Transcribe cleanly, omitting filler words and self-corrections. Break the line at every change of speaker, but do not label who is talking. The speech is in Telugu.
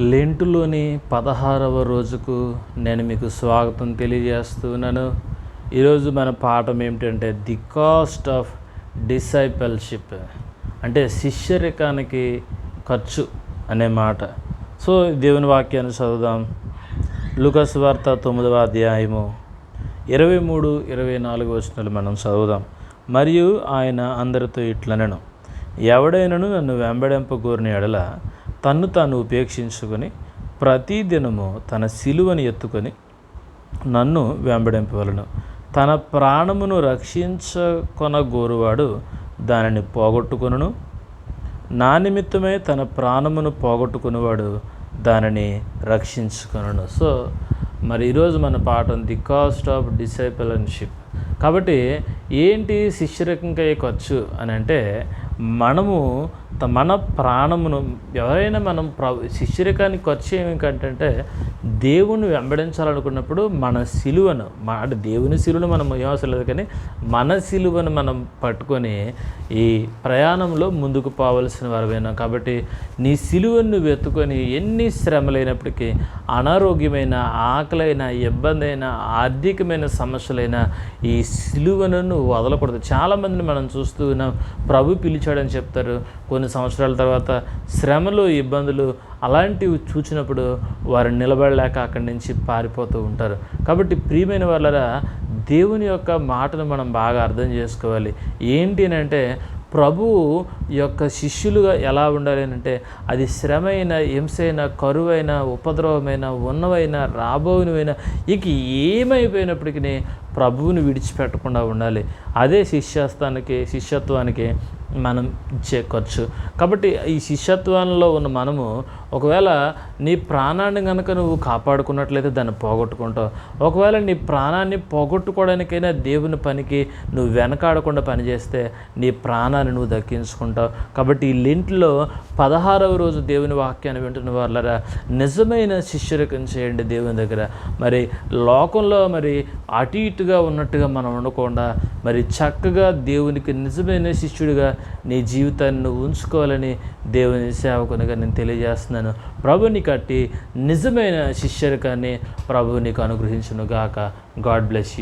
లెంటులోని 16వ రోజుకు నేను మీకు స్వాగతం తెలియజేస్తున్నాను. ఈరోజు మన పాఠం ఏమిటంటే ది కాస్ట్ ఆఫ్ డిసైపుల్షిప్, అంటే శిష్యరికానికి ఖర్చు అనే మాట. సో దేవుని వాక్యాన్ని చదువుదాం. లూకా సువార్త 9వ అధ్యాయము 23-24 వచనాలు మనం చదువుదాం. మరియు ఆయన అందరితో ఇట్లనెను, ఎవడైనను నన్ను వెంబడింపగోరిన ఎడల తన్ను తాను ఉపేక్షించుకొని ప్రతిదినము తన సిలువను ఎత్తుకొని నన్ను వెంబడింపవలను. తన ప్రాణమును రక్షించుకొనగోరువాడు దానిని పోగొట్టుకొనును, నా నిమిత్తమై తన ప్రాణమును పోగొట్టుకునేవాడు దానిని రక్షించుకొనును. సో మరి ఈరోజు మన పాఠం ది కాస్ట్ ఆఫ్ డిసైపుల్షిప్. కాబట్టి ఏంటి శిష్యరికంకై ఖర్చు అని అంటే, మనము మన ప్రాణమును ఎవరైనా మనం శిష్యరికానికి ఖర్చు ఏమిటంటే దేవుని వెంబడించాలనుకున్నప్పుడు మన సిలువను అంటే దేవుని సిలువను మనం అవసరం లేదు, కానీ మన సిలువను మనం పట్టుకొని ఈ ప్రయాణంలో ముందుకు పోవలసిన వారమైనా. కాబట్టి నీ సిలువను నువ్వు ఎత్తుకొని ఎన్ని శ్రమలైనప్పటికీ, అనారోగ్యమైన, ఆకలైన, ఇబ్బంది అయినా, ఆర్థికమైన సమస్యలైనా ఈ సిలువను నువ్వు వదలకూడదు. చాలామందిని మనం చూస్తూ ఉన్నాం, ప్రభు పిలిచాడని చెప్తారు, కొన్ని సంవత్సరాల తర్వాత శ్రమలు, ఇబ్బందులు అలాంటివి చూసినప్పుడు వారు నిలబడలేక అక్కడి నుంచి పారిపోతూ ఉంటారు. కాబట్టి ప్రియమైన వాళ్ళరా, దేవుని యొక్క మాటను మనం బాగా అర్థం చేసుకోవాలి. ఏంటి అని అంటే, ప్రభువు యొక్క శిష్యులుగా ఎలా ఉండాలి అంటే, అది శ్రమైన, హింసైన, కరువైన, ఉపద్రవమైన, ఉన్నవైనా, రాబోయినవైనా, ఇక ఏమైపోయినప్పటికీ ప్రభువుని విడిచిపెట్టకుండా ఉండాలి. అదే శిష్యత్వానికి మనం ఇచ్చే ఖర్చు. కాబట్టి ఈ శిష్యత్వంలో ఉన్న మనము ఒకవేళ నీ ప్రాణాన్ని కనుక నువ్వు కాపాడుకున్నట్లయితే దాన్ని పోగొట్టుకుంటావు. ఒకవేళ నీ ప్రాణాన్ని పోగొట్టుకోవడానికైనా దేవుని పనికి నువ్వు వెనకాడకుండా పనిచేస్తే నీ ప్రాణాన్ని నువ్వు దక్కించుకుంటావు. కాబట్టి ఈ లెంట్లో 16వ రోజు దేవుని వాక్యాన్ని వింటున్న వాళ్ళరా, నిజమైన శిష్యరికం చేయండి దేవుని దగ్గర. మరి లోకంలో మరి అటు ఇటుగా ఉన్నట్టుగా మనం ఉండకుండా మరి చక్కగా దేవునికి నిజమైన శిష్యుడిగా నీ జీవితాన్ని నువ్వు ఉంచుకోవాలని దేవుని సేవకునిగా నేను తెలియజేస్తున్నాను. ప్రభుని కట్టి నిజమైన శిష్యరికాన్ని ప్రభు నీకు అనుగ్రహించును గాక. God bless you.